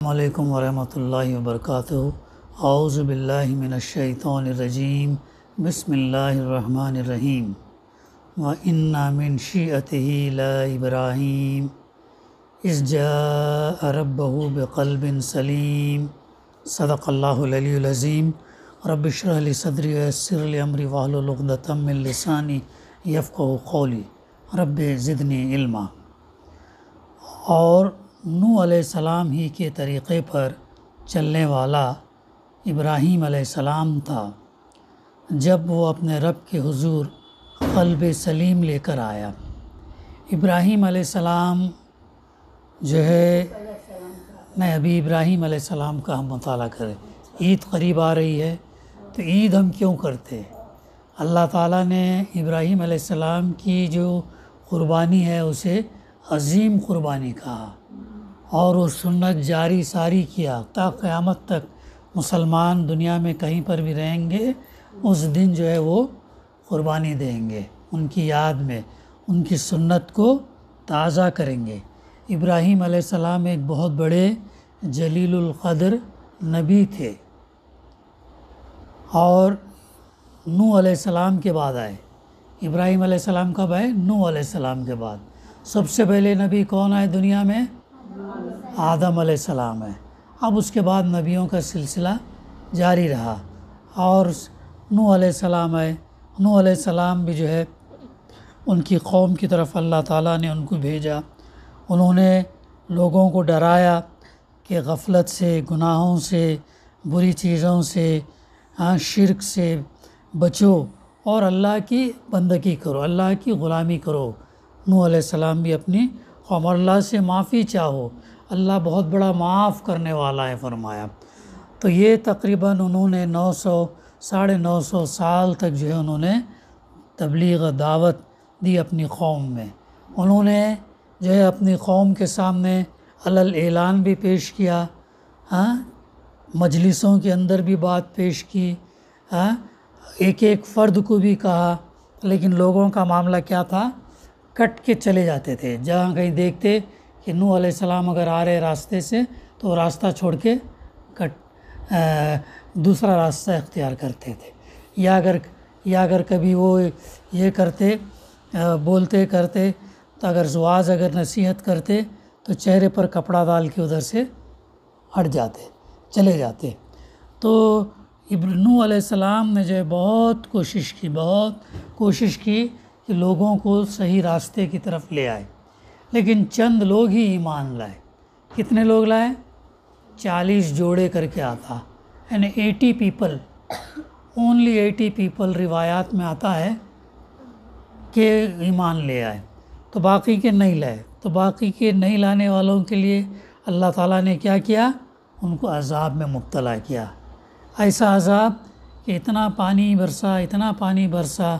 علیکم ورحمۃ اللہ وبرکاتہ۔ اعوذ باللہ من الشیطان الرجیم، بسم اللہ الرحمن الرحیم۔ وَإِنَّ مِن شِیعَتِهِ لَإِبْرَاہِیم إِذْ جَاءَ رَبَّهُ بِقَلْبٍ سَلِیمٍ۔ صدق اللہ العلی العظیم۔ رب اشرح لی صدری ویسر لی امری واحلل عقدۃ من لسانی یفقہوا قولی، رب زدنی علما۔ اور نوح علیہ السلام ہی کے طریقے پر چلنے والا ابراہیم علیہ السلام تھا جب وہ اپنے رب کے حضور قلب سلیم لے کر آیا۔ ابراہیم علیہ السلام جو ہے نہیں، ابھی ابراہیم علیہ السلام کا ہم مطالعہ کریں۔ عید قریب آ رہی ہے تو عید ہم کیوں کرتے؟ اللہ تعالیٰ نے ابراہیم علیہ السلام کی جو قربانی ہے اسے عظیم قربانی کہا، اور وہ سنت جاری ساری کیا تا قیامت تک مسلمان دنیا میں کہیں پر بھی رہیں گے اس دن جو ہے وہ قربانی دیں گے، ان کی یاد میں ان کی سنت کو تازہ کریں گے۔ ابراہیم علیہ السلام ایک بہت بڑے جلیل القدر نبی تھے، اور نوح علیہ السلام کے بعد آئے۔ ابراہیم علیہ السلام کب آئے؟ نوح علیہ السلام کے بعد۔ سب سے پہلے نبی کون آئے دنیا میں؟ آدم علیہ السلام ہے۔ اب اس کے بعد نبیوں کا سلسلہ جاری رہا، اور نوح علیہ السلام آئے۔ نوح علیہ السلام بھی جو ہے ان کی قوم کی طرف اللہ تعالیٰ نے ان کو بھیجا۔ انہوں نے لوگوں کو ڈرایا کہ غفلت سے، گناہوں سے، بری چیزوں سے، شرک سے بچو اور اللہ کی بندگی کرو، اللہ کی غلامی کرو۔ نوح علیہ السلام بھی اپنی قوم، اور اللہ سے معافی چاہو، اللہ بہت بڑا معاف کرنے والا ہے فرمایا۔ تو یہ تقریباً انہوں نے 900 سال تک جو ہے انہوں نے تبلیغ دعوت دی اپنی قوم میں۔ انہوں نے جو ہے اپنی قوم کے سامنے علل اعلان بھی پیش کیا، مجلسوں کے اندر بھی بات پیش کی، ایک ایک فرد کو بھی کہا، لیکن لوگوں کا معاملہ کیا تھا؟ کٹ کے چلے جاتے تھے۔ جہاں کہیں دیکھتے کہ نوح علیہ السلام اگر آ رہے راستے سے تو راستہ چھوڑ کے دوسرا راستہ اختیار کرتے تھے، یا اگر کبھی وہ یہ کرتے، بولتے کرتے تو اگر نصیحت کرتے تو چہرے پر کپڑا ڈال کے ادھر سے ہٹ جاتے، چلے جاتے۔ تو نوح علیہ السلام نے جو ہے بہت کوشش کی کہ لوگوں کو صحیح راستے کی طرف لے آئے، لیکن چند لوگ ہی ایمان لائے۔ کتنے لوگ لائے؟ 40 جوڑے کر کے آتا، یعنی 80 پیپل، اونلی 80 پیپل روایات میں آتا ہے کہ ایمان لے آئے، تو باقی کے نہیں لائے۔ تو باقی کے نہیں لانے والوں کے لیے اللہ تعالیٰ نے کیا کیا؟ ان کو عذاب میں مبتلا کیا، ایسا عذاب کہ اتنا پانی برسا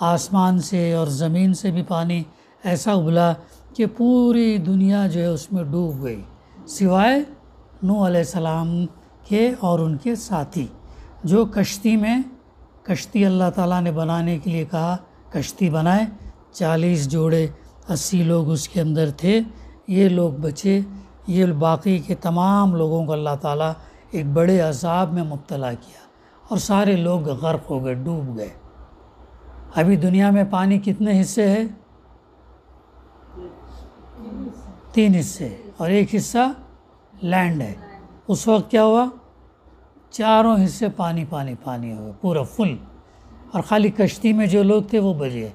آسمان سے اور زمین سے بھی پانی ایسا ابلا کہ پوری دنیا جو ہے اس میں ڈوب گئی، سوائے نوح علیہ السلام کے اور ان کے ساتھی، جو کشتی اللہ تعالیٰ نے بنانے کے لیے کہا، کشتی بنائے۔ 40 جوڑے، 80 لوگ اس کے اندر تھے، یہ لوگ بچے۔ یہ باقی کے تمام لوگوں کو اللہ تعالیٰ ایک بڑے عذاب میں مبتلا کیا، اور سارے لوگ غرق ہو گئے، ڈوب گئے۔ ابھی دنیا میں پانی کتنے حصے ہے؟ 3 حصے، اور ایک حصہ لینڈ ہے۔ اس وقت کیا ہوا؟ چاروں حصے پانی ہو گئے، پورا فل، اور خالی کشتی میں جو لوگ تھے وہ بچ گئے،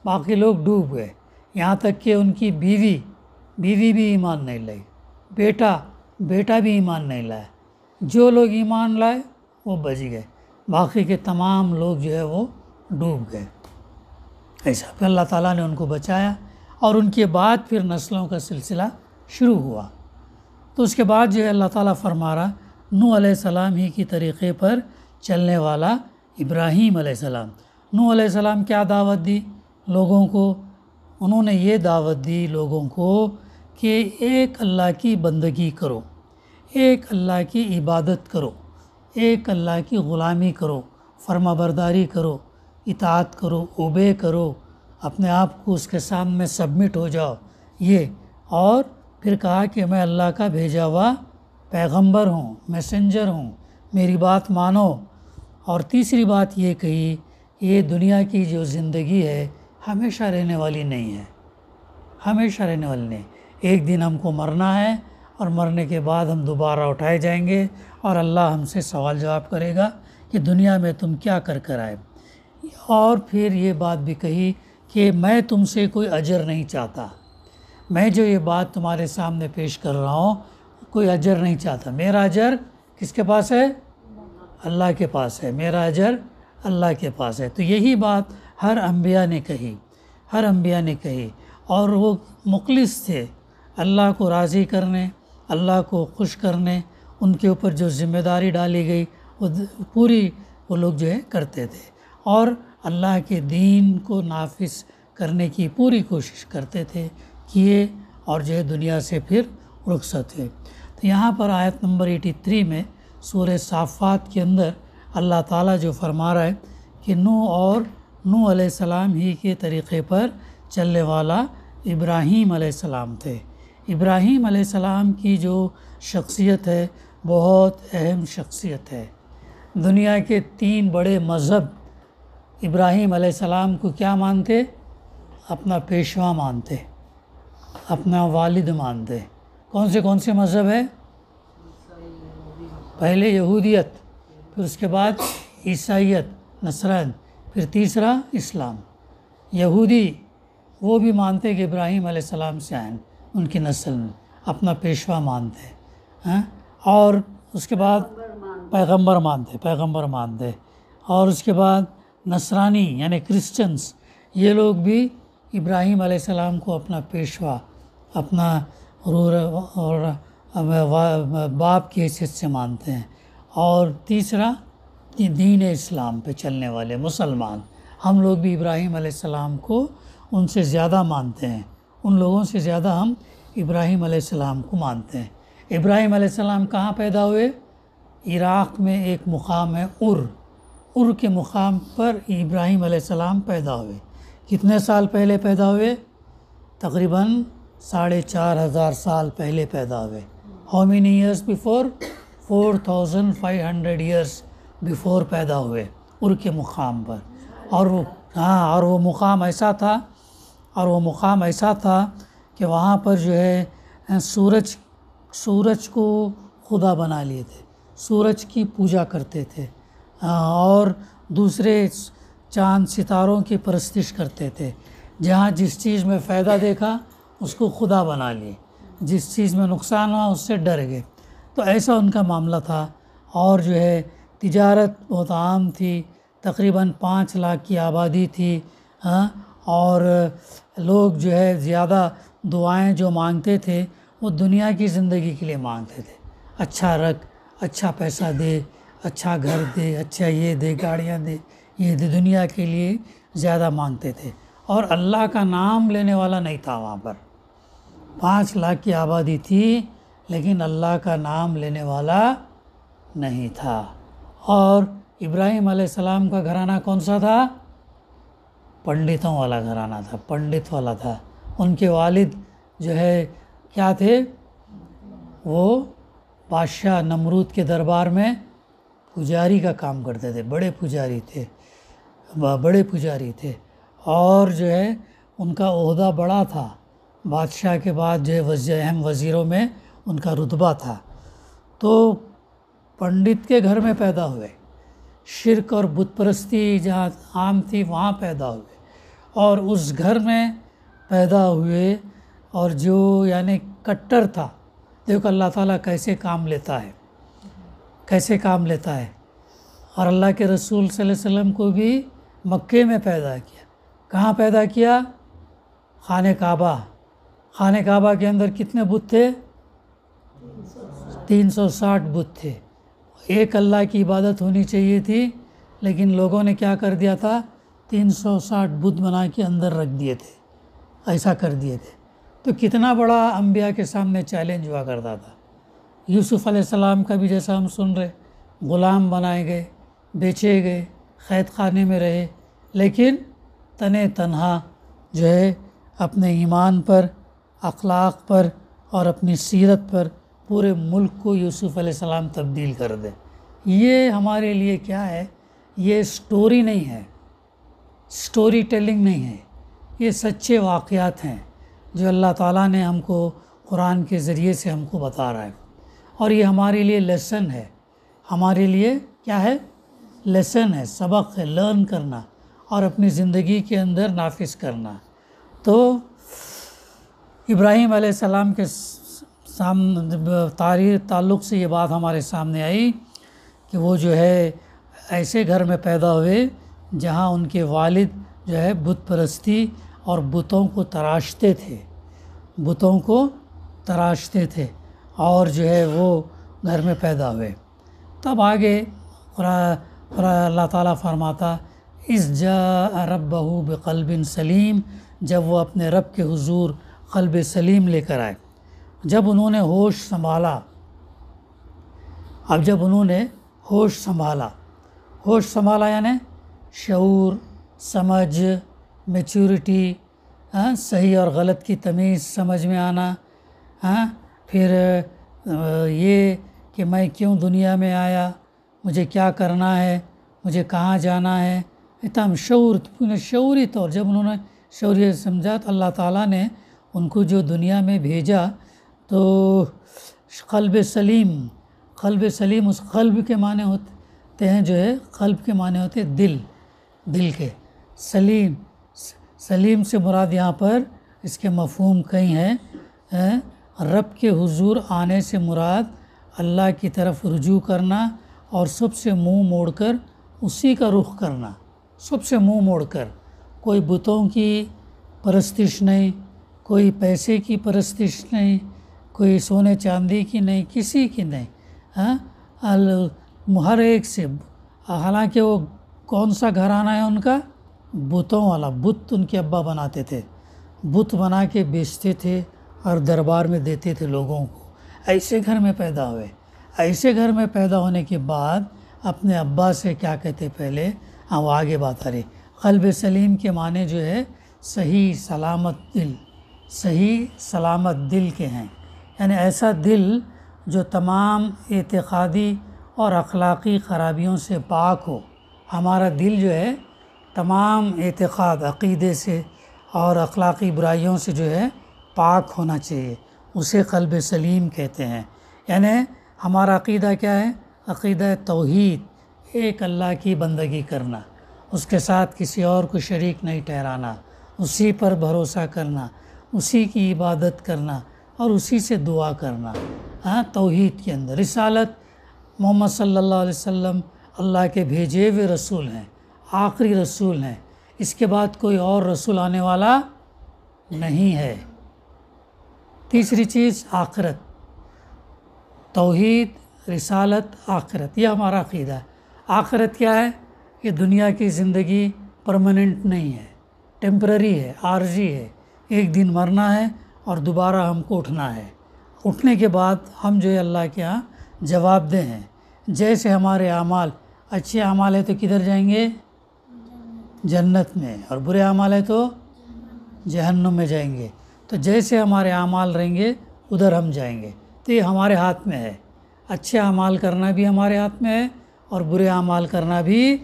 باقی لوگ ڈوب گئے۔ یہاں تک کہ ان کی بیوی بھی ایمان نہیں لائی، بیٹا بھی ایمان نہیں لایا۔ جو لوگ ایمان لائے وہ بچ گئے، باقی کے تمام لوگ جو ہے وہ ڈوب گئے۔ ایسا پھر اللہ تعالیٰ نے ان کو بچایا، اور ان کے بعد پھر نسلوں کا سلسلہ شروع ہوا۔ تو اس کے بعد جو ہے اللہ تعالیٰ فرما رہا، نوح علیہ السلام ہی کی طریقے پر چلنے والا ابراہیم علیہ السلام۔ نوح علیہ السلام کیا دعوت دی لوگوں کو؟ انہوں نے یہ دعوت دی لوگوں کو کہ ایک اللہ کی بندگی کرو، ایک اللہ کی عبادت کرو، ایک اللہ کی غلامی کرو، فرما برداری کرو، اطاعت کرو، اوبے کرو، اپنے آپ کو اس کے سامنے سبمٹ ہو جاؤ، یہ، اور پھر کہا کہ میں اللہ کا بھیجا ہوا پیغمبر ہوں، میسنجر ہوں، میری بات مانو۔ اور تیسری بات یہ کہی یہ دنیا کی جو زندگی ہے ہمیشہ رہنے والی نہیں ہے، ہمیشہ رہنے والی نہیں۔ ایک دن ہم کو مرنا ہے اور مرنے کے بعد ہم دوبارہ اٹھائے جائیں گے اور اللہ ہم سے سوال جواب کرے گا کہ دنیا میں تم کیا کر آئے۔ اور پھر یہ بات بھی کہی کہ میں تم سے کوئی اجر نہیں چاہتا، میں جو یہ بات تمہارے سامنے پیش کر رہا ہوں کوئی اجر نہیں چاہتا، میرا اجر کس کے پاس ہے؟ اللہ کے پاس ہے، میرا اجر اللہ کے پاس ہے۔ تو یہی بات ہر انبیاء نے کہی، ہر انبیاء نے کہی، اور وہ مخلص تھے اللہ کو راضی کرنے، اللہ کو خوش کرنے، ان کے اوپر جو ذمہ داری ڈالی گئی وہ پوری وہ لوگ جو ہے کرتے تھے، اور اللہ کے دین کو نافذ کرنے کی پوری کوشش کرتے تھے، کیے، اور جو ہے دنیا سے پھر رخصت ہوئے۔ تو یہاں پر آیت نمبر 83 میں سورہ صافات کے اندر اللہ تعالیٰ جو فرما رہا ہے کہ نوح علیہ السلام ہی کے طریقے پر چلنے والا ابراہیم علیہ السلام تھے۔ ابراہیم علیہ السلام کی جو شخصیت ہے بہت اہم شخصیت ہے۔ دنیا کے 3 بڑے مذہب ابراہیم علیہ السلام کو کیا مانتے؟ اپنا پیشوا مانتے، اپنا والد مانتے۔ کون سے مذہب ہے؟ پہلے یہودیت، پھر اس کے بعد عیسائیت، نصران، پھر تیسرا اسلام۔ یہودی وہ بھی مانتے کہ ابراہیم علیہ السلام سے آئیں، ان کی نسل میں اپنا پیشوا مانتے ہیں، اور اس کے بعد پیغمبر مانتے، اور اس کے بعد نصرانی یعنی کرسچنز، یہ لوگ بھی ابراہیم علیہ السلام کو اپنا پیشوا، اپنا اور باپ کی حیثیت سے مانتے ہیں۔ اور تیسرا دین اسلام پہ چلنے والے مسلمان، ہم لوگ بھی ابراہیم علیہ السلام کو ان سے زیادہ مانتے ہیں، ان لوگوں سے زیادہ ہم ابراہیم علیہ السلام کو مانتے ہیں۔ ابراہیم علیہ السلام کہاں پیدا ہوئے؟ عراق میں ایک مقام ہے ار کے مقام پر ابراہیم علیہ السلام پیدا ہوئے۔ کتنے سال پہلے پیدا ہوئے؟ تقریباً 4500 سال پہلے پیدا ہوئے۔ How many years before? 4500 years before پیدا ہوئے ار کے مقام پر۔ اور وہ مقام ایسا تھا کہ وہاں پر جو ہے سورج کو خدا بنا لیے تھے، سورج کی پوجا کرتے تھے، اور دوسرے چاند ستاروں کی پرستش کرتے تھے۔ جہاں جس چیز میں فائدہ دیکھا اس کو خدا بنا لیے، جس چیز میں نقصان ہوا اس سے ڈر گئے۔ تو ایسا ان کا معاملہ تھا، اور جو ہے تجارت بہت عام تھی، تقریباً 5 لاکھ کی آبادی تھی، اور لوگ جو ہے زیادہ دعائیں جو مانگتے تھے وہ دنیا کی زندگی کے لیے مانگتے تھے، اچھا رکھ، اچھا پیسہ دے، اچھا گھر دے، اچھا یہ دے، گاڑیاں دے، یہ دے، دنیا کے لیے زیادہ مانگتے تھے، اور اللہ کا نام لینے والا نہیں تھا وہاں پر۔ 5 لاکھ کی آبادی تھی لیکن اللہ کا نام لینے والا نہیں تھا۔ اور ابراہیم علیہ السلام کا گھرانہ کون سا تھا؟ پنڈتوں والا گھرانہ تھا، پنڈت والا تھا۔ ان کے والد جو ہے کیا تھے؟ وہ بادشاہ نمرود کے دربار میں پجاری کا کام کرتے تھے، بڑے پجاری تھے، اور جو ہے ان کا عہدہ بڑا تھا، بادشاہ کے بعد جو ہے اہم وزیروں میں ان کا رتبہ تھا۔ تو پنڈت کے گھر میں پیدا ہوئے، شرک اور بت پرستی جہاں عام تھی وہاں پیدا ہوئے، اور اس گھر میں پیدا ہوئے، اور جو یعنی کٹر تھا۔ دیکھو اللہ تعالیٰ کیسے کام لیتا ہے، اور اللہ کے رسول صلی اللہ علیہ وسلم کو بھی مکے میں پیدا کیا۔ کہاں پیدا کیا؟ خانہ کعبہ کے اندر کتنے بت تھے؟ 360 بت تھے۔ ایک اللہ کی عبادت ہونی چاہیے تھی، لیکن لوگوں نے کیا کر دیا تھا؟ 360 بت بنا کے اندر رکھ دیے تھے، ایسا کر دیے تھے۔ تو کتنا بڑا انبیاء کے سامنے چیلنج ہوا کرتا تھا۔ یوسف علیہ السلام کا بھی جیسا ہم سن رہے، غلام بنائے گئے، بیچے گئے، قید خانے میں رہے، لیکن تنہا جو ہے اپنے ایمان پر، اخلاق پر اور اپنی سیرت پر پورے ملک کو یوسف علیہ السلام تبدیل کر دے۔ یہ ہمارے لیے کیا ہے؟ یہ سٹوری نہیں ہے، سٹوری ٹیلنگ نہیں ہے، یہ سچے واقعات ہیں جو اللہ تعالیٰ نے ہم کو قرآن کے ذریعے سے ہم کو بتا رہا ہے، اور یہ ہمارے لیے لیسن ہے، ہمارے لیے کیا ہے؟ لیسن ہے، سبق ہے، لرن کرنا اور اپنی زندگی کے اندر نافذ کرنا۔ تو ابراہیم علیہ السلام کے تعلق سے یہ بات ہمارے سامنے آئی کہ وہ جو ہے ایسے گھر میں پیدا ہوئے جہاں ان کے والد جو ہے بت پرستی اور بتوں کو تراشتے تھے، بتوں کو تراشتے تھے، اور جو ہے وہ گھر میں پیدا ہوئے۔ تب آگے اللہ تعالیٰ فرماتا اذ جاء ربہ بقلب سلیم، جب وہ اپنے رب کے حضور قلب سلیم لے کر آئے، جب انہوں نے ہوش سنبھالا۔ اب جب انہوں نے ہوش سنبھالا یعنی شعور، سمجھ، میچورٹی، صحیح اور غلط کی تمیز سمجھ میں آنا، پھر یہ کہ میں کیوں دنیا میں آیا، مجھے کیا کرنا ہے، مجھے کہاں جانا ہے، اتنا شعوری طور جب انہوں نے شعوری سمجھا تو اللہ تعالیٰ نے ان کو جو دنیا میں بھیجا تو قلب سلیم اس قلب کے معنی ہوتے ہیں، جو ہے قلب کے معنی ہوتے ہیں دل کے، سلیم سے مراد یہاں پر اس کے مفہوم کئی ہیں۔ رب کے حضور آنے سے مراد اللہ کی طرف رجوع کرنا اور سب سے منہ موڑ کر اسی کا رخ کرنا، سب سے منہ موڑ کر، کوئی بتوں کی پرستش نہیں، کوئی پیسے کی پرستش نہیں، کوئی سونے چاندی کی نہیں، کسی کی نہیں، ہر ایک سے، حالانکہ وہ کون سا گھرانہ ہے ان کا؟ بتوں والا، بت ان کے ابا بناتے تھے، بت بنا کے بیچتے تھے اور دربار میں دیتے تھے لوگوں کو۔ ایسے گھر میں پیدا ہوئے، ایسے گھر میں پیدا ہونے کے بعد اپنے ابا سے کیا کہتے پہلے، وہ آگے بات آ رہی، قلب سلیم کے معنی جو ہے صحیح سلامت دل کے ہیں، یعنی ایسا دل جو تمام اعتقادی اور اخلاقی خرابیوں سے پاک ہو۔ ہمارا دل جو ہے تمام اعتقاد، عقیدے سے اور اخلاقی برائیوں سے جو ہے پاک ہونا چاہیے، اسے قلب سلیم کہتے ہیں۔ یعنی ہمارا عقیدہ کیا ہے؟ عقیدہ توحید، ایک اللہ کی بندگی کرنا، اس کے ساتھ کسی اور کو شریک نہیں ٹھہرانا، اسی پر بھروسہ کرنا، اسی کی عبادت کرنا اور اسی سے دعا کرنا۔ توحید کے اندر رسالت، محمد صلی اللہ علیہ وسلم اللہ کے بھیجے ہوئے رسول ہیں، آخری رسول ہیں، اس کے بعد کوئی اور رسول آنے والا نہیں ہے۔ تیسری چیز آخرت، توحید، رسالت، آخرت، یہ ہمارا عقیدہ ہے۔ آخرت کیا ہے؟ کہ دنیا کی زندگی پرماننٹ نہیں ہے، ٹیمپرری ہے، عارضی ہے، ایک دن مرنا ہے اور دوبارہ ہم کو اٹھنا ہے، اٹھنے کے بعد ہم جو ہے اللہ کے ہاں جواب دہ ہیں۔ جیسے ہمارے اعمال، اچھے اعمال ہے تو کدھر جائیں گے؟ جنت میں، اور برے اعمال ہے تو جہنم میں جائیں گے۔ تو جیسے ہمارے اعمال رہیں گے ادھر ہم جائیں گے، تو یہ ہمارے ہاتھ میں ہے، اچھے اعمال کرنا بھی ہمارے ہاتھ میں ہے اور برے اعمال کرنا بھی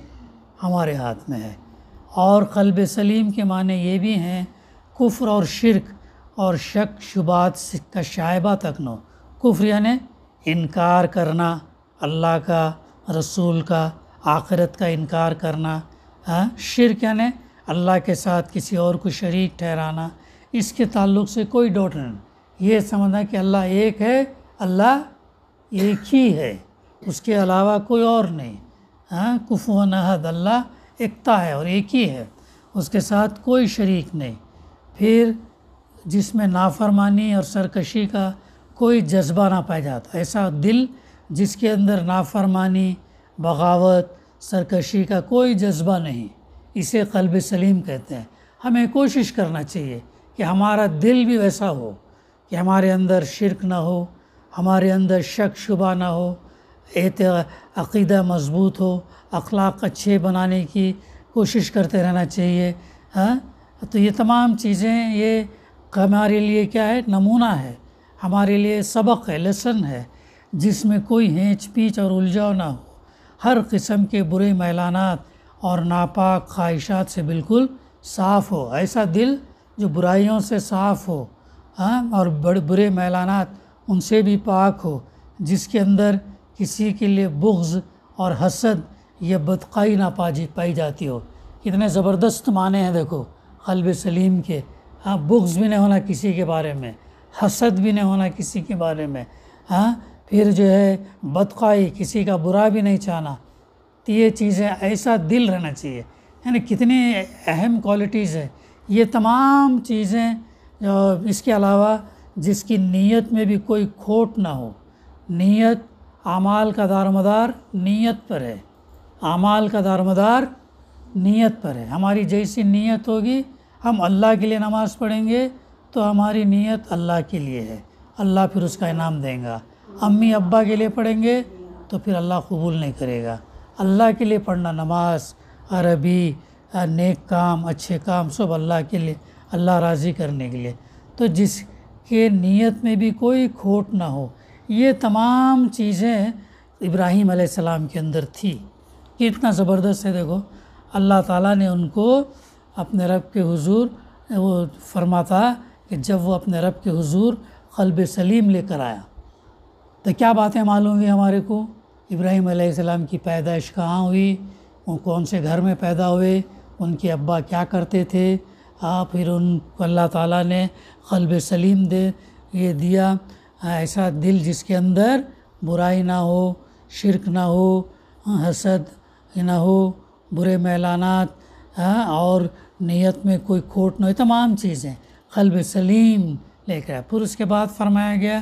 ہمارے ہاتھ میں ہے۔ اور قلب سلیم کے معنی یہ بھی ہیں کفر اور شرک اور شک شبہات کا شائبہ تک نہ ہو۔ کفر یعنی انکار کرنا اللہ کا، رسول کا، آخرت کا انکار کرنا، شرک یعنی اللہ کے ساتھ کسی اور کو شریک ٹھہرانا، اس کے تعلق سے کوئی ڈاؤٹ نہیں، یہ سمجھنا کہ اللہ ایک ہے، اللہ ایک ہی ہے، اس کے علاوہ کوئی اور نہیں، کفوا احد، اللہ ایکتا ہے اور ایک ہی ہے، اس کے ساتھ کوئی شریک نہیں۔ پھر جس میں نافرمانی اور سرکشی کا کوئی جذبہ نہ پایا جاتا، ایسا دل جس کے اندر نافرمانی، بغاوت، سرکشی کا کوئی جذبہ نہیں، اسے قلب سلیم کہتے ہیں۔ ہمیں کوشش کرنا چاہیے کہ ہمارا دل بھی ویسا ہو کہ ہمارے اندر شرک نہ ہو، ہمارے اندر شک شبہ نہ ہو، عقیدہ مضبوط ہو، اخلاق اچھے بنانے کی کوشش کرتے رہنا چاہیے۔ تو یہ تمام چیزیں یہ ہمارے لیے کیا ہے؟ نمونہ ہے، ہمارے لیے سبق ہے، لیسن ہے، جس میں کوئی ہینچ پیچ اور الجھاؤ نہ ہو، ہر قسم کے برے میلانات اور ناپاک خواہشات سے بالکل صاف ہو، ایسا دل جو برائیوں سے صاف ہو اور برے میلانات ان سے بھی پاک ہو، جس کے اندر کسی کے لیے بغض اور حسد یا بدقائی نہ پائی جاتی ہو۔ کتنے زبردست معنی ہیں دیکھو قلب سلیم کے، بغض بھی نہیں ہونا کسی کے بارے میں، حسد بھی نہیں ہونا کسی کے بارے میں، پھر جو ہے بدقائی، کسی کا برا بھی نہیں چاہنا، تو یہ چیزیں ایسا دل رہنا چاہیے، یعنی کتنی اہم کوالٹیز ہے یہ تمام چیزیں۔ اس کے علاوہ جس کی نیت میں بھی کوئی کھوٹ نہ ہو، نیت، اعمال کا دارمدار نیت پر ہے، اعمال کا دارمدار نیت پر ہے۔ ہماری جیسی نیت ہوگی، ہم اللہ کے لیے نماز پڑھیں گے تو ہماری نیت اللہ کے لیے ہے، اللہ پھر اس کا انعام دیں گا۔ امی ابا کے لیے پڑھیں گے تو پھر اللہ قبول نہیں کرے گا۔ اللہ کے لیے پڑھنا، نماز، عربی، نیک کام، اچھے کام، سب اللہ کے لیے، اللہ راضی کرنے کے لیے۔ تو جس کے نیت میں بھی کوئی کھوٹ نہ ہو، یہ تمام چیزیں ابراہیم علیہ السلام کے اندر تھی۔ کتنا زبردست ہے دیکھو، اللہ تعالیٰ نے ان کو اپنے رب کے حضور، وہ فرماتا کہ جب وہ اپنے رب کے حضور قلب سلیم لے کر آیا تو کیا باتیں معلوم ہوئی ہمارے کو؟ ابراہیم علیہ السلام کی پیدائش کہاں ہوئی، وہ کون سے گھر میں پیدا ہوئے، ان کے ابا کیا کرتے تھے، پھر ان کو اللہ تعالیٰ نے قلب سلیم یہ دیا، ایسا دل جس کے اندر برائی نہ ہو، شرک نہ ہو، حسد نہ ہو، برے میلانات اور نیت میں کوئی کھوٹ نہ ہو، تمام چیزیں قلب سلیم لے کر۔ پھر اس کے بعد فرمایا گیا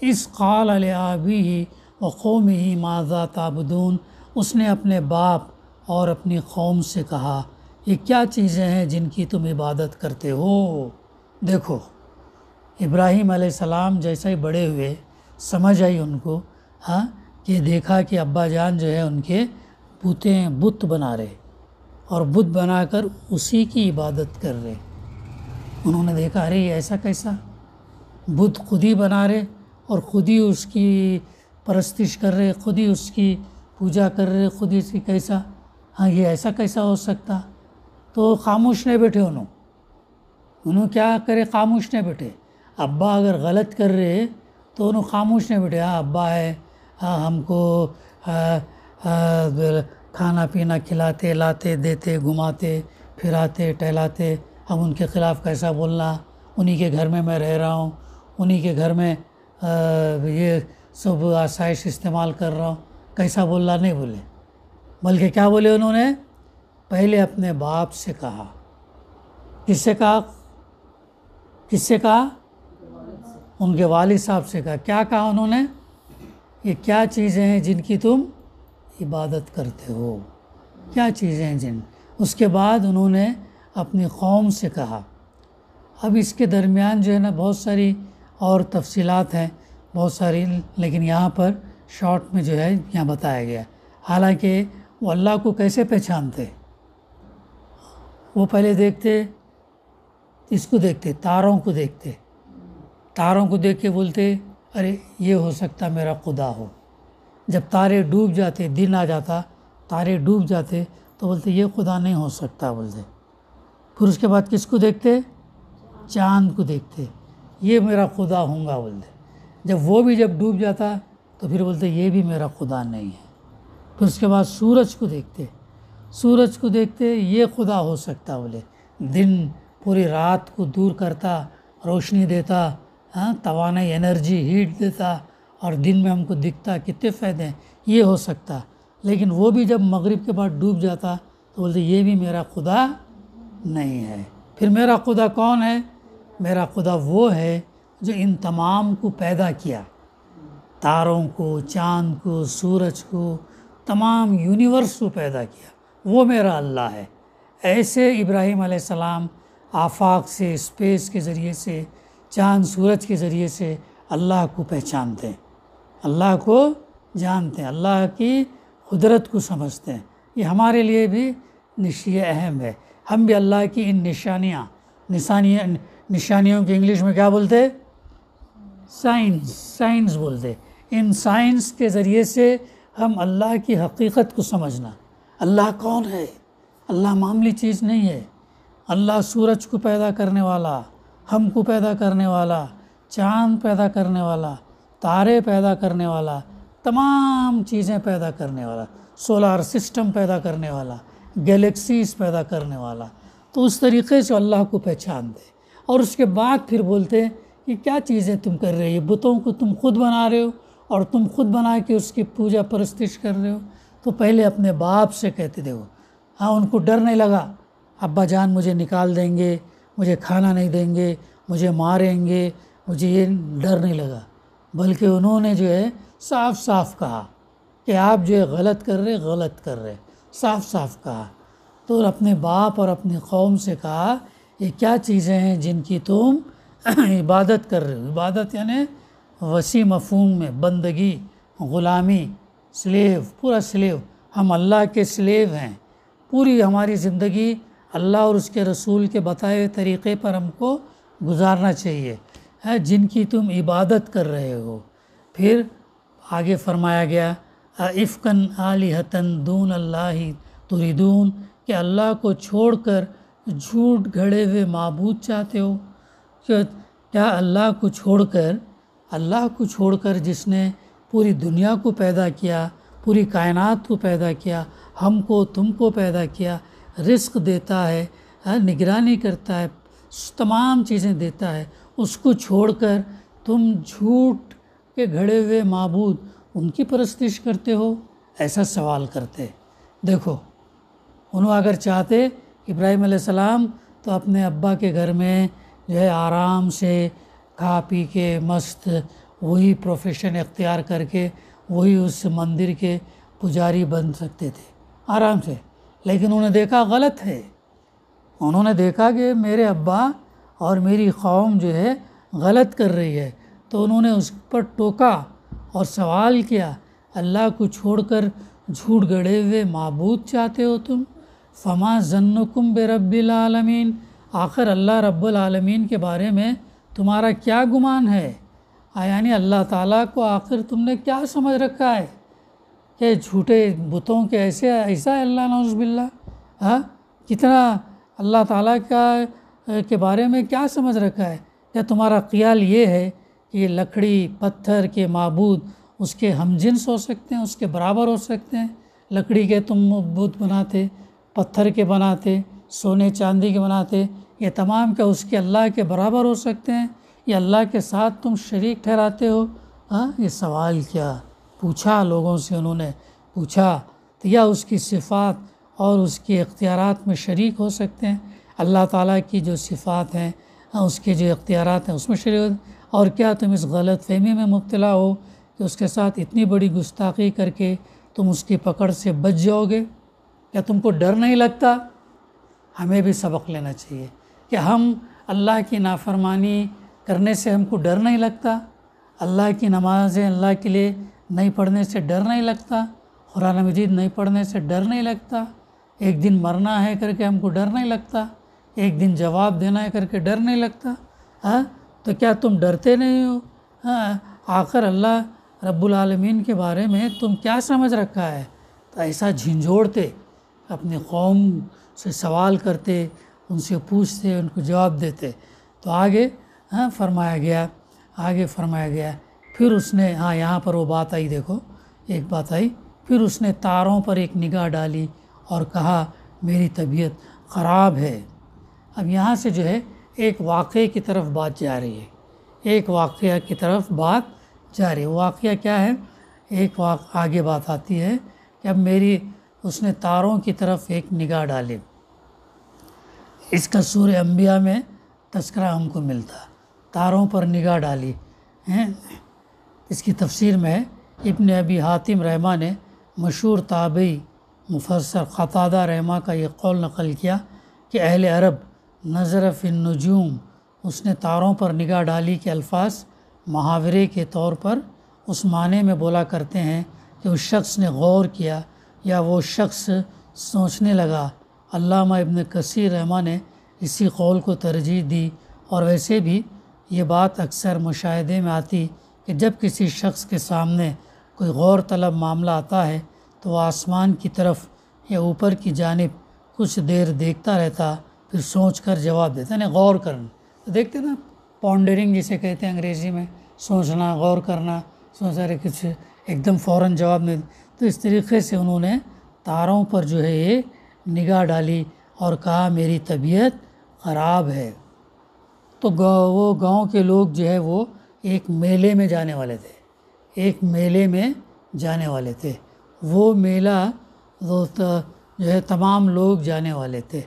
اس قال لأبیہ وقومہ ماذا تعبدون، اس نے اپنے باپ اور اپنی قوم سے کہا یہ کیا چیزیں ہیں جن کی تم عبادت کرتے ہو۔ دیکھو ابراہیم علیہ السلام جیسے ہی بڑے ہوئے، سمجھ آئی ان کو، کہ دیکھا کہ ابا جان جو ہے ان کے بت بنا رہے اور بت بنا کر اسی کی عبادت کر رہے۔ انہوں نے دیکھا ارے یہ ایسا کیسا، بت خود ہی بنا رہے اور خود ہی اس کی پرستش کر رہے، خود ہی اس کی پوجا کر رہے، خود ہی اس کی کیسا، یہ ایسا کیسا ہو سکتا؟ تو خاموش نہیں بیٹھے انہوں کیا کرے، خاموش نہیں بیٹھے۔ ابا اگر غلط کر رہے تو انہوں خاموش نہیں بیٹھے، ابا ہے، ہم کو کھانا پینا کھلاتے، لاتے، دیتے، گھماتے، پھراتے، ٹہلاتے، اب ان کے خلاف کیسا بولنا، انہی کے گھر میں رہ رہا ہوں، انہی کے گھر میں یہ سب آسائش استعمال کر رہا ہوں، کیسا بولنا، نہیں بولے، بلکہ کیا بولے انہوں نے؟ پہلے اپنے باپ سے کہا۔ کس سے کہا؟ کس سے کہا؟ ان کے والد صاحب سے کہا۔ کیا کہا انہوں نے؟ یہ کیا چیزیں ہیں جن کی تم عبادت کرتے ہو، کیا چیزیں ہیں جن۔ اس کے بعد انہوں نے اپنی قوم سے کہا۔ اب اس کے درمیان جو ہے نا بہت ساری اور تفصیلات ہیں، بہت ساری، لیکن یہاں پر شارٹ میں جو ہے یہاں بتایا گیا۔ حالانکہ وہ اللہ کو کیسے پہچانتے؟ وہ پہلے دیکھتے، اس کو دیکھتے، تاروں کو دیکھتے، تاروں کو دیکھ کے بولتے ارے یہ ہو سکتا میرا خدا ہو۔ جب تارے ڈوب جاتے، دن آ جاتا، تارے ڈوب جاتے تو بولتے یہ خدا نہیں ہو سکتا بولتے۔ پھر اس کے بعد کس کو دیکھتے؟ چاند کو دیکھتے، یہ میرا خدا ہوں گا بولتے۔ جب وہ بھی جب ڈوب جاتا تو پھر بولتے یہ بھی میرا خدا نہیں ہے۔ پھر اس کے بعد سورج کو دیکھتے، سورج کو دیکھتے، یہ خدا ہو سکتا بولے، دن پوری رات کو دور کرتا، روشنی دیتا، توانائی، انرجی، ہیٹ دیتا، اور دن میں ہم کو دکھتا، کتنے فائدے ہیں، یہ ہو سکتا۔ لیکن وہ بھی جب مغرب کے بعد ڈوب جاتا تو بولتے یہ بھی میرا خدا نہیں ہے۔ پھر میرا خدا کون ہے؟ میرا خدا وہ ہے جو ان تمام کو پیدا کیا، تاروں کو، چاند کو، سورج کو، تمام یونیورس کو پیدا کیا، وہ میرا اللہ ہے۔ ایسے ابراہیم علیہ السلام آفاق سے، اسپیس کے ذریعے سے، چاند سورج کے ذریعے سے اللہ کو پہچانتے ہیں، اللہ کو جانتے ہیں، اللہ کی قدرت کو سمجھتے ہیں۔ یہ ہمارے لیے بھی یہ اہم ہے، ہم بھی اللہ کی ان نشانیوں کے انگلش میں کیا بولتے؟ سائنس بولتے، ان سائنس کے ذریعے سے ہم اللہ کی حقیقت کو سمجھنا، اللہ کون ہے، اللہ معمولی چیز نہیں ہے، اللہ سورج کو پیدا کرنے والا، ہم کو پیدا کرنے والا، چاند پیدا کرنے والا، تارے پیدا کرنے والا، تمام چیزیں پیدا کرنے والا، سولار سسٹم پیدا کرنے والا، گیلیکسیز پیدا کرنے والا، تو اس طریقے سے اللہ کو پہچان دے۔ اور اس کے بعد پھر بولتے کہ کیا چیزیں تم کر رہے ہو، بتوں کو تم خود بنا رہے ہو اور تم خود بنا کے اس کی پوجا پرستش کر رہے ہو۔ تو پہلے اپنے باپ سے کہتے تھے وہ، ہاں ان کو ڈر نہیں لگا ابا جان مجھے نکال دیں گے، مجھے کھانا نہیں دیں گے، مجھے ماریں گے، مجھے یہ ڈر نہیں لگا، بلکہ انہوں نے جو ہے صاف صاف کہا کہ آپ جو ہے غلط کر رہے، صاف صاف کہا۔ تو اپنے باپ اور اپنی قوم سے کہا یہ کیا چیزیں ہیں جن کی تم عبادت کر رہے ہو۔ عبادت یعنی وسیع مفہوم میں بندگی، غلامی، سلیو، پورا سلیو، ہم اللہ کے سلیو ہیں، پوری ہماری زندگی اللہ اور اس کے رسول کے بتائے ہوئے طریقے پر ہم کو گزارنا چاہیے، جن کی تم عبادت کر رہے ہو۔ پھر آگے فرمایا گیا افکن آلہتن دون اللہ تریدون، کہ اللہ کو چھوڑ کر جھوٹ گھڑے ہوئے معبود چاہتے ہو۔ کیا اللہ کو چھوڑ کر جس نے پوری دنیا کو پیدا کیا، پوری کائنات کو پیدا کیا، ہم کو تم کو پیدا کیا، رزق دیتا ہے، نگرانی کرتا ہے، تمام چیزیں دیتا ہے، اس کو چھوڑ کر تم جھوٹ کے گھڑے ہوئے معبود ان کی پرستش کرتے ہو؟ ایسا سوال کرتے۔ دیکھو انہوں اگر چاہتے ابراہیم علیہ السلام تو اپنے ابا کے گھر میں جو ہے آرام سے کھا پی کے مست وہی پروفیشن اختیار کر کے وہی اس مندر کے پجاری بن سکتے تھے آرام سے، لیکن انہوں نے دیکھا غلط ہے، انہوں نے دیکھا کہ میرے ابا اور میری قوم جو ہے غلط کر رہی ہے، تو انہوں نے اس پر ٹوکا اور سوال کیا اللہ کو چھوڑ کر جھوٹ گڑے ہوئے معبود چاہتے ہو تم؟ فما ظنکم برب العالمین، آخر اللہ رب العالمین کے بارے میں تمہارا کیا گمان ہے؟ یعنی اللہ تعالیٰ کو آخر تم نے کیا سمجھ رکھا ہے کہ جھوٹے بتوں کے ایسا ہے اللہ نعوذ باللہ؟ کتنا اللہ تعالیٰ کے بارے میں کیا سمجھ رکھا ہے؟ کیا تمہارا خیال یہ ہے کہ یہ لکڑی پتھر کے معبود اس کے ہم جنس ہو سکتے ہیں، اس کے برابر ہو سکتے ہیں؟ لکڑی کے تم بت بناتے، پتھر کے بناتے، سونے چاندی کے بناتے، یہ تمام کیا اس کے اللہ کے برابر ہو سکتے ہیں؟ یہ اللہ کے ساتھ تم شریک ٹھہراتے ہو؟ یہ سوال کیا پوچھا لوگوں سے، انہوں نے پوچھا تو یا اس کی صفات اور اس کے اختیارات میں شریک ہو سکتے ہیں؟ اللہ تعالیٰ کی جو صفات ہیں، اس کے جو اختیارات ہیں اس میں شریک ہو، اور کیا تم اس غلط فہمی میں مبتلا ہو کہ اس کے ساتھ اتنی بڑی گستاخی کر کے تم اس کی پکڑ سے بچ جاؤ گے؟ کیا تم کو ڈر نہیں لگتا؟ ہمیں بھی سبق لینا چاہیے کہ ہم اللہ کی نافرمانی کرنے سے ہم کو ڈر نہیں لگتا، اللہ کی نمازیں اللہ کے لیے نہیں پڑھنے سے ڈر نہیں لگتا، قرآن مجید نہیں پڑھنے سے ڈر نہیں لگتا، ایک دن مرنا ہے کر کے ہم کو ڈر نہیں لگتا، ایک دن جواب دینا ہے کر کے ڈر نہیں لگتا؟ تو کیا تم ڈرتے نہیں ہو؟ آخر اللہ رب العالمین کے بارے میں تم کیا سمجھ رکھا ہے؟ تو ایسا جھنجھوڑتے، اپنی قوم سے سوال کرتے، ان سے پوچھتے، ان کو جواب دیتے۔ تو آگے فرمایا گیا پھر اس نے یہاں پر وہ بات آئی، دیکھو ایک بات آئی، پھر اس نے تاروں پر ایک نگاہ ڈالی اور کہا میری طبیعت خراب ہے۔ اب یہاں سے جو ہے ایک واقعے کی طرف بات جا رہی ہے، ایک واقعہ کی طرف بات جا رہی ہے۔ واقعہ کیا ہے؟ ایک آگے بات آتی ہے کہ اب اس نے تاروں کی طرف ایک نگاہ ڈالی۔ اس کا سورہ انبیاء میں تذکرہ ہم کو ملتا، تاروں پر نگاہ ڈالی۔ اس کی تفسیر میں ابن ابی حاتم رحمہ نے مشہور تابعی مفسر قتادہ رحمہ کا یہ قول نقل کیا کہ اہل عرب نظر فی النجوم، اس نے تاروں پر نگاہ ڈالی کے الفاظ محاورے کے طور پر اس معنی میں بولا کرتے ہیں کہ اس شخص نے غور کیا یا وہ شخص سوچنے لگا۔ علامہ ابن کثیر رحمہ نے اسی قول کو ترجیح دی، اور ویسے بھی یہ بات اکثر مشاہدے میں آتی کہ جب کسی شخص کے سامنے کوئی غور طلب معاملہ آتا ہے تو وہ آسمان کی طرف یا اوپر کی جانب کچھ دیر دیکھتا رہتا، پھر سوچ کر جواب دیتا، یعنی غور کرنا. تو دیکھتے نا پونڈرنگ جسے کہتے ہیں انگریزی میں، سوچنا، غور کرنا، سوچ رہے کچھ ایک دم فوراً جواب نہیں. تو اس طریقے سے انہوں نے تاروں پر جو ہے یہ نگاہ ڈالی اور کہا میری طبیعت خراب ہے. تو وہ گاؤں کے لوگ جو ہے وہ ایک میلے میں جانے والے تھے، ایک میلے میں جانے والے تھے. وہ میلہ جو ہے تمام لوگ جانے والے تھے.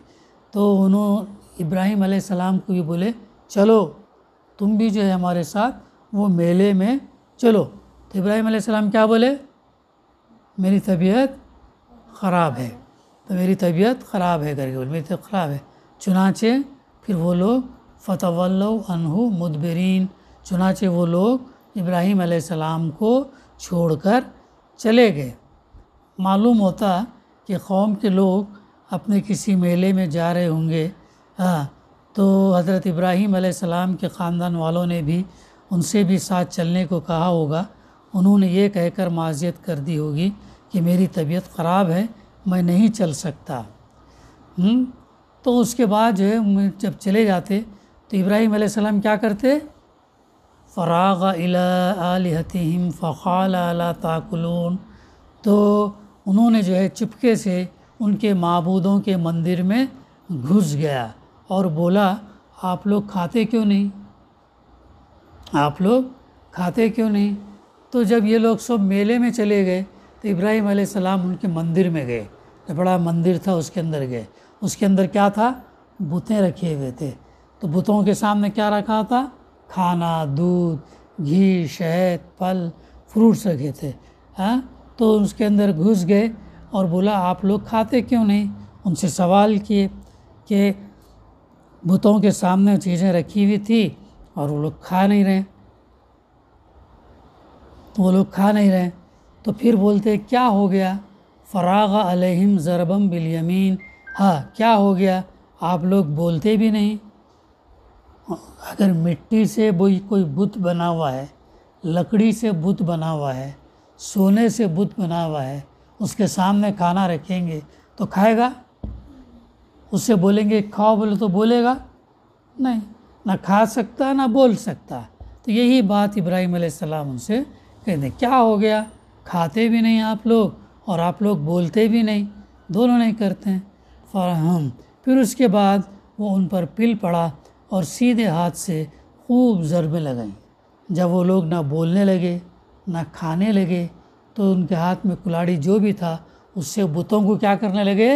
تو انہوں ابراہیم علیہ السلام کو بھی بولے چلو تم بھی جو ہے ہمارے ساتھ وہ میلے میں چلو. تو ابراہیم علیہ السلام کیا بولے؟ میری طبیعت خراب ہے. تو میری طبیعت خراب ہے کر کے بولے میری طبیعت خراب ہے. چنانچہ پھر وہ لوگ فتولوا عنہ مدبرین، چنانچہ وہ لوگ ابراہیم علیہ السلام کو چھوڑ کر چلے گئے. معلوم ہوتا کہ قوم کے لوگ اپنے کسی میلے میں جا رہے ہوں گے تو حضرت ابراہیم علیہ السلام کے خاندان والوں نے بھی ان سے بھی ساتھ چلنے کو کہا ہوگا. انہوں نے یہ کہہ کر معذرت کر دی ہوگی کہ میری طبیعت خراب ہے، میں نہیں چل سکتا. تو اس کے بعد جو ہے جب چلے جاتے تو ابراہیم علیہ السلام کیا کرتے؟ فراغ الی آلہتہم فقال الا تاکلون. تو انہوں نے جو ہے چپکے سے ان کے معبودوں کے مندر میں گھس گیا اور بولا آپ لوگ کھاتے کیوں نہیں؟ آپ لوگ کھاتے کیوں نہیں؟ تو جب یہ لوگ سب میلے میں چلے گئے تو ابراہیم علیہ السلام ان کے مندر میں گئے. بڑا مندر تھا، اس کے اندر گئے. اس کے اندر کیا تھا؟ بتیں رکھے ہوئے تھے. تو بتوں کے سامنے کیا رکھا تھا؟ کھانا، دودھ، گھی، شہد، پھل، فروٹس رکھے تھے. تو اس کے اندر گھس گئے اور بولا آپ لوگ کھاتے کیوں نہیں؟ ان سے سوال کیے کہ بتوں کے سامنے چیزیں رکھی ہوئی تھی اور وہ لوگ کھا نہیں رہے. تو پھر بولتے کیا ہو گیا؟ فراغ علیہم ضربم بالیمین. کیا ہو گیا؟ آپ لوگ بولتے بھی نہیں. اگر مٹی سے کوئی بت بنا ہوا ہے، لکڑی سے بت بنا ہوا ہے، سونے سے بت بنا ہوا ہے، اس کے سامنے کھانا رکھیں گے تو کھائے گا؟ اس سے بولیں گے کھاؤ بولے تو بولے گا؟ نہیں، نہ کھا سکتا نہ بول سکتا. تو یہی بات ابراہیم علیہ السلام ان سے کہتے ہیں کیا ہو گیا؟ کھاتے بھی نہیں آپ لوگ اور آپ لوگ بولتے بھی نہیں، دونوں نہیں کرتے ہیں. پھر اس کے بعد وہ ان پر پل پڑا اور سیدھے ہاتھ سے خوب ضربیں لگائیں. جب وہ لوگ نہ بولنے لگے نہ کھانے لگے تو ان کے ہاتھ میں کلاڑی جو بھی تھا اس سے بتوں کو کیا کرنے لگے؟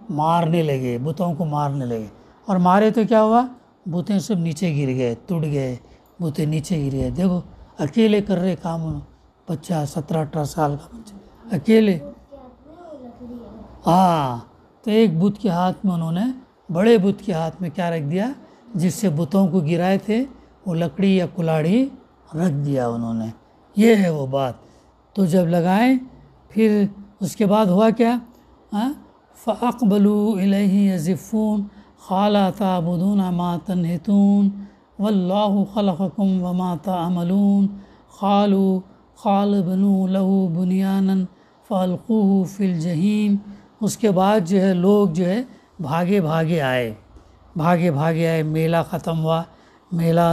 مارنے لگے. بتوں کو مارنے لگے. اور مارے تو کیا ہوا؟ بتیں سب نیچے گر گئے، ٹوٹ گئے، بتیں نیچے گر گئے. دیکھو اکیلے کر رہے کام، بچہ 17-18 سال کا بچہ اکیلے. تو ایک بت کے ہاتھ میں انہوں نے، بڑے بت کے ہاتھ میں کیا رکھ دیا؟ جس سے بتوں کو گرائے تھے وہ لکڑی یا کلاڑی رکھ دیا انہوں نے. یہ ہے وہ بات. تو جب لگائیں پھر اس کے بعد ہوا کیا؟ فَأَقْبَلُوا إِلَيْهِ يَزِفُّونَ قَالَ أَتَعْبُدُونَ مَا تَنْحِتُونَ وَاللَّهُ خَلَقَكُمْ وَمَا تَعْمَلُونَ قَالَ ابْنُوا لَهُ بُنْيَانًا فَأَلْقُوهُ فِي الْجَحِيمِ. اس کے بعد جو ہے لوگ جو ہے بھاگے بھاگے آئے. میلہ ختم ہوا. میلہ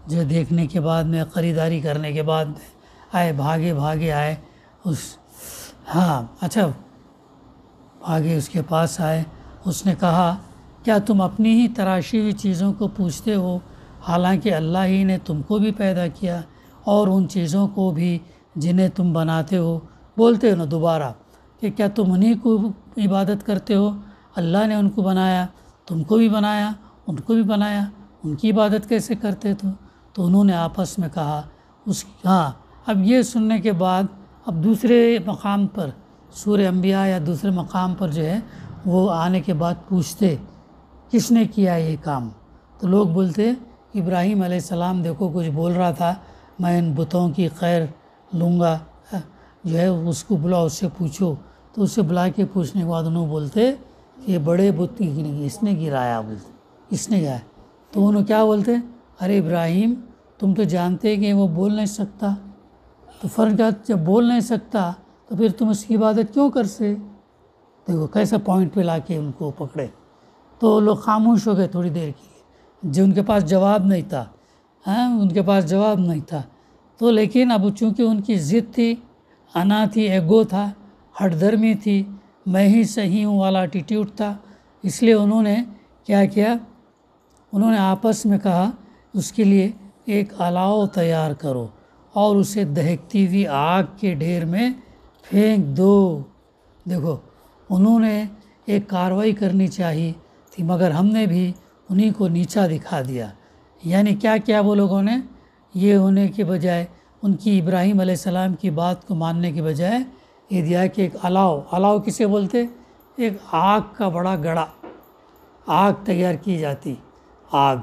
جو دیکھنے کے بعد میں، خریداری کرنے کے بعد میں آئے، بھاگے آئے. بھاگے اس کے پاس آئے. اس نے کہا کیا تم اپنی ہی تراشی ہوئی چیزوں کو پوچھتے ہو حالانکہ اللہ ہی نے تم کو بھی پیدا کیا اور ان چیزوں کو بھی جنہیں تم بناتے ہو. بولتے ہو نا دوبارہ کہ کیا تم انہی کو عبادت کرتے ہو؟ اللہ نے ان کو بنایا، تم کو بھی بنایا، ان کو بھی بنایا، ان کی عبادت کیسے کرتے تو انہوں نے آپس میں کہا اب یہ سننے کے بعد اب دوسرے مقام پر سورہ انبیاء یا دوسرے مقام پر جو ہے وہ آنے کے بعد پوچھتے کس نے کیا یہ کام؟ تو لوگ بولتے ابراہیم علیہ السلام دیکھو کچھ بول رہا تھا، میں ان بتوں کی خیر لوں گا، جو ہے اس کو بلاؤ، اس سے پوچھو. تو اسے بلا کے پوچھنے کے بعد انہوں بولتے کہ یہ بڑے بت اس نے گرایا، بولتے اس نے گرایا. تو انہوں کیا بولتے؟ ارے ابراہیم تم تو جانتے کہ وہ بول نہیں سکتا، تو فرض کیا جب بول نہیں سکتا تو پھر تم اس کی عبادت کیوں کر سے؟ دیکھو کیسا پوائنٹ پہ لا کے ان کو پکڑے. تو لوگ خاموش ہو گئے تھوڑی دیر کے لیے، جو ان کے پاس جواب نہیں تھا. ان کے پاس جواب نہیں تھا تو لیکن اب چونکہ ان کی ضد تھی، انا تھی، ایگو تھا، ہٹ درمی تھی، میں ہی صحیح ہوں والا ایٹیٹیوڈ تھا، اس لیے انہوں نے کیا کیا، انہوں نے آپس میں کہا اس کے لیے ایک الاؤ تیار کرو اور اسے دہکتی ہوئی آگ کے ڈھیر میں پھینک دو. دیکھو انہوں نے ایک کارروائی کرنی چاہیے تھی مگر ہم نے بھی انہی کو نیچا دکھا دیا. یعنی کیا کیا وہ لوگوں نے، یہ ہونے کے بجائے ان کی ابراہیم علیہ السلام کی بات کو ماننے کے بجائے یہ دیا کہ ایک الاؤ کسے بولتے، ایک آگ کا بڑا گڑھا، آگ تیار کی جاتی، آگ.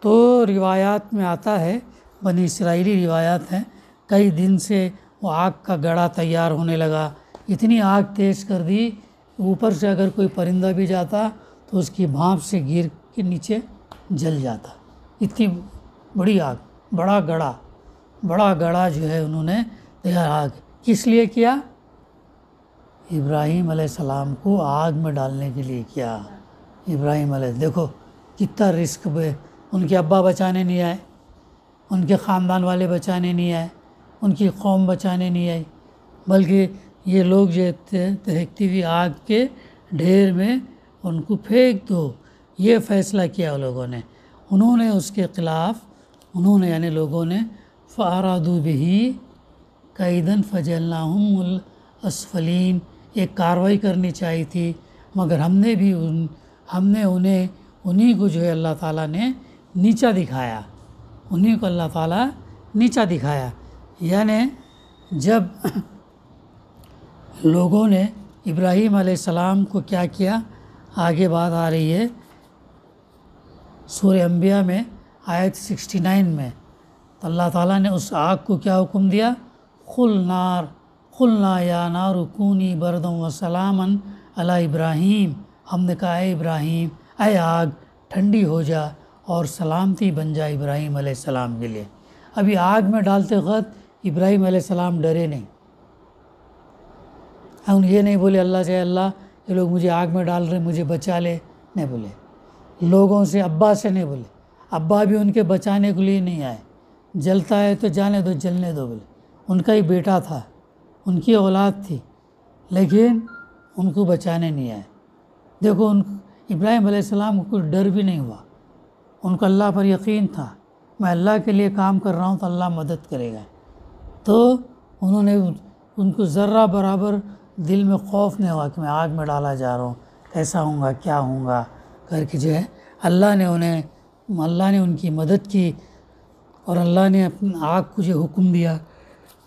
تو روایات میں آتا ہے، بنی اسرائیلی روایات ہیں، کئی دن سے وہ آگ کا گڑھا تیار ہونے لگا، اتنی آگ تیز کر دی اوپر سے اگر کوئی پرندہ بھی جاتا تو اس کی بھانپ سے گر کے نیچے جل جاتا. اتنی بڑی آگ، بڑا گڑھا جو ہے انہوں نے تیار آگ کس لیے کیا، ابراہیم علیہ السلام کو آگ میں ڈالنے کے لیے کیا. ابراہیم علیہ، دیکھو کتنا رسک بے، ان کے ابا بچانے نہیں آئے، ان کے خاندان والے بچانے نہیں آئے، ان کی قوم بچانے نہیں آئی، بلکہ یہ لوگ جو دہکتی ہوئی آگ کے ڈھیر میں ان کو پھینک دو. یہ فیصلہ کیا وہ لوگوں نے. انہوں نے اس کے خلاف، انہوں نے یعنی لوگوں نے فَأَرَادُوا بِهِ كَيْدًا فَجَعَلْنَاهُمُ الْأَسْفَلِينَ، ایک کارروائی کرنی چاہیے تھی مگر ہم نے انہیں کو جو ہے اللہ تعالیٰ نے نیچا دکھایا، انہیں کو اللہ تعالیٰ نیچا دکھایا. یعنی جب لوگوں نے ابراہیم علیہ السلام کو کیا کیا، آگے بات آ رہی ہے سورہ انبیاء میں آیت 69 میں، تو اللہ تعالیٰ نے اس آگ کو کیا حکم دیا، قُلْنَا يَا نَارُ كُونِي بَرْدًا وَسَلَامًا عَلَىٰ ابراہیم. ہم نے کہا اے ابراہیم، اے آگ ٹھنڈی ہو جا اور سلامتی بن جا ابراہیم علیہ السلام کے لیے. ابھی آگ میں ڈالتے وقت ابراہیم علیہ السلام ڈرے نہیں، ہم یہ نہیں بولے اللہ سے اللہ یہ لوگ مجھے آگ میں ڈال رہے مجھے بچا لے، نہیں بولے. لوگوں سے، ابا سے نہیں بولے، ابا بھی ان کے بچانے کے لیے نہیں آئے، جلتا ہے تو جانے دو، جلنے دو بولے. ان کا ہی بیٹا تھا، ان کی اولاد تھی، لیکن ان کو بچانے نہیں آئے. دیکھو ابراہیم علیہ السلام کو کوئی ڈر بھی نہیں ہوا، ان کو اللہ پر یقین تھا، میں اللہ کے لیے کام کر رہا ہوں تو اللہ مدد کرے گا. تو انہوں نے ان کو ذرہ برابر دل میں خوف نہیں ہوا کہ میں آگ میں ڈالا جا رہا ہوں، کیسا ہوں گا، کیا ہوں گا کر کے جو ہے اللہ نے ان کی مدد کی. اور اللہ نے اپنی آگ کو جو حکم دیا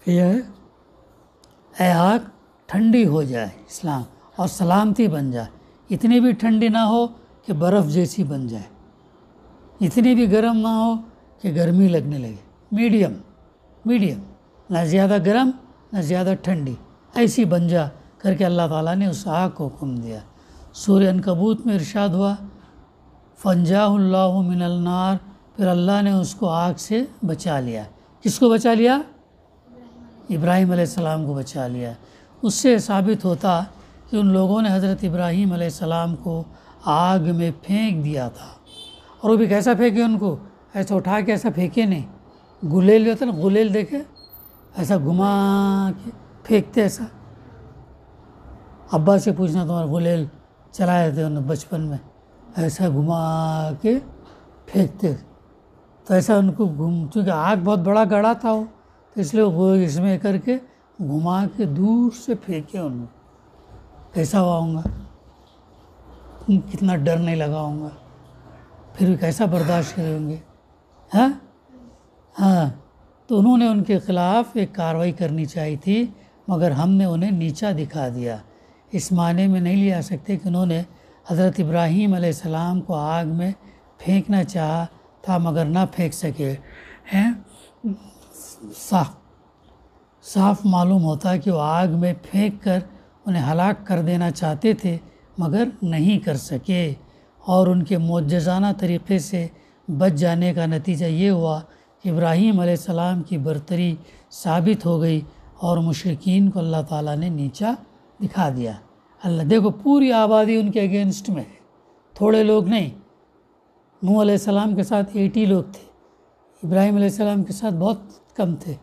کہ اے آگ ٹھنڈی ہو جائے اسلام اور سلامتی بن جائے، اتنی بھی ٹھنڈی نہ ہو کہ برف جیسی بن جائے، اتنی بھی گرم نہ ہو کہ گرمی لگنے لگے، میڈیم، نہ زیادہ گرم نہ زیادہ ٹھنڈی، ایسی بن جا کر کے اللہ تعالیٰ نے اس آگ کو حکم دیا. سورہ عنکبوت میں ارشاد ہوا فَانْجَاهُ اللَّهُ مِنَ النَّارِ، پھر اللہ نے اس کو آگ سے بچا لیا. کس کو بچا لیا؟ ابراہیم علیہ السلام کو بچا لیا. اس سے ثابت ہوتا کہ ان لوگوں نے حضرت ابراہیم علیہ السلام کو آگ میں پھینک دیا تھا. اور وہ بھی کیسا پھینکے، ان کو ایسا اٹھا کے ایسا پھینکے نہیں، گلیل ہوتا نا، گلیل دیکھے ایسا گھما کے پھینکتے، ایسا. ابا سے پوچھنا تمہارا گلیل چلائے تھے انہوں بچپن میں، ایسا گھما کے پھینکتے. تو ایسا ان کو چونکہ آگ بہت بڑا گڑھا تھا وہ، تو اس لیے وہ اس میں کر کے گھما کے دور سے پھینکے ان کو. کیسا ہوا ہوں گا، کتنا ڈر نہیں لگا ہوں گا، پھر بھی کیسا برداشت کرے ہوں گے. ہاں تو انہوں نے ان کے خلاف ایک کارروائی کرنی چاہیے تھی مگر ہم نے انہیں نیچا دکھا دیا. اس معنی میں نہیں لیا سکتے کہ انہوں نے حضرت ابراہیم علیہ السلام کو آگ میں پھینکنا چاہا تھا مگر نہ پھینک سکے ہیں. صاف معلوم ہوتا ہے کہ وہ آگ میں پھینک کر انہیں ہلاک کر دینا چاہتے تھے مگر نہیں کر سکے، اور ان کے معجزانہ طریقے سے بچ جانے کا نتیجہ یہ ہوا کہ ابراہیم علیہ السلام کی برتری ثابت ہو گئی اور مشرکین کو اللہ تعالیٰ نے نیچا دکھا دیا۔ اللہ دیکھو پوری آبادی ان کے اگینسٹ میں ہے، تھوڑے لوگ نہیں۔ نوح علیہ السلام کے ساتھ 80 لوگ تھے، ابراہیم علیہ السلام کے ساتھ بہت کم تھے،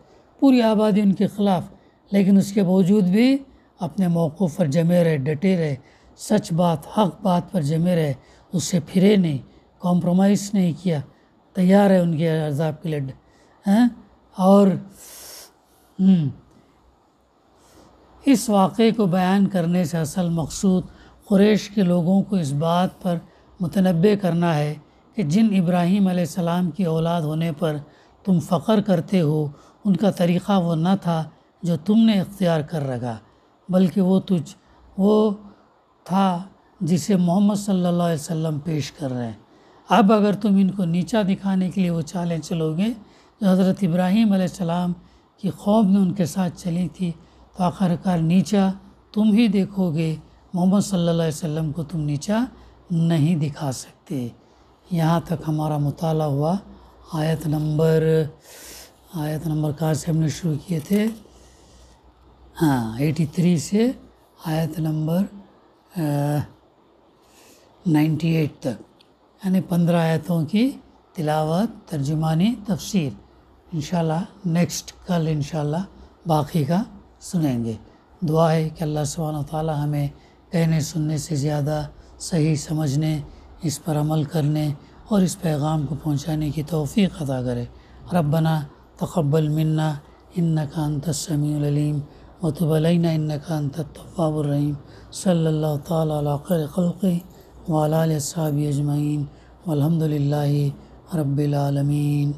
پوری آبادی ان کے خلاف، لیکن اس کے باوجود بھی اپنے موقف پر جمے رہے، ڈٹے رہے، سچ بات حق بات پر جمے رہے، اس سے پھرے نہیں، کمپرومائز نہیں کیا، تیار ہے ان کے عذاب کے لیے۔ اور اس واقعے کو بیان کرنے سے اصل مقصود قریش کے لوگوں کو اس بات پر متنبہ کرنا ہے کہ جن ابراہیم علیہ السلام کی اولاد ہونے پر تم فخر کرتے ہو، ان کا طریقہ وہ نہ تھا جو تم نے اختیار کر رکھا، بلکہ وہ تھا جسے محمد صلی اللہ علیہ وسلم پیش کر رہے ہیں۔ اب اگر تم ان کو نیچا دکھانے کے لیے وہ چالیں چلو گے جو حضرت ابراہیم علیہ السلام کی قوم نے ان کے ساتھ چلی تھی، تو آخرکار نیچا تم ہی دیکھو گے، محمد صلی اللہ علیہ وسلم کو تم نیچا نہیں دکھا سکتے۔ یہاں تک ہمارا مطالعہ ہوا۔ آیت نمبر کہاں سے ہم نے شروع کیے تھے؟ 83 سے آیت نمبر 98 تک، یعنی 15 آیتوں کی تلاوت، ترجمانی، تفسیر۔ انشاءاللہ نیکسٹ کل انشاءاللہ باقی کا سنیں گے۔ دعا ہے کہ اللہ سبحانہ وتعالی ہمیں کہنے سننے سے زیادہ صحیح سمجھنے، اس پر عمل کرنے اور اس پیغام کو پہنچانے کی توفیق عطا کرے۔ ربنا تقبل منا انک انت السمیع العلیم وتب علینا انک انت التواب الرحیم۔ صلی اللہ تعالی علی خیر خلقہ وعلی آلہ وصحبہ اجمعین والحمد للہ رب العالمین۔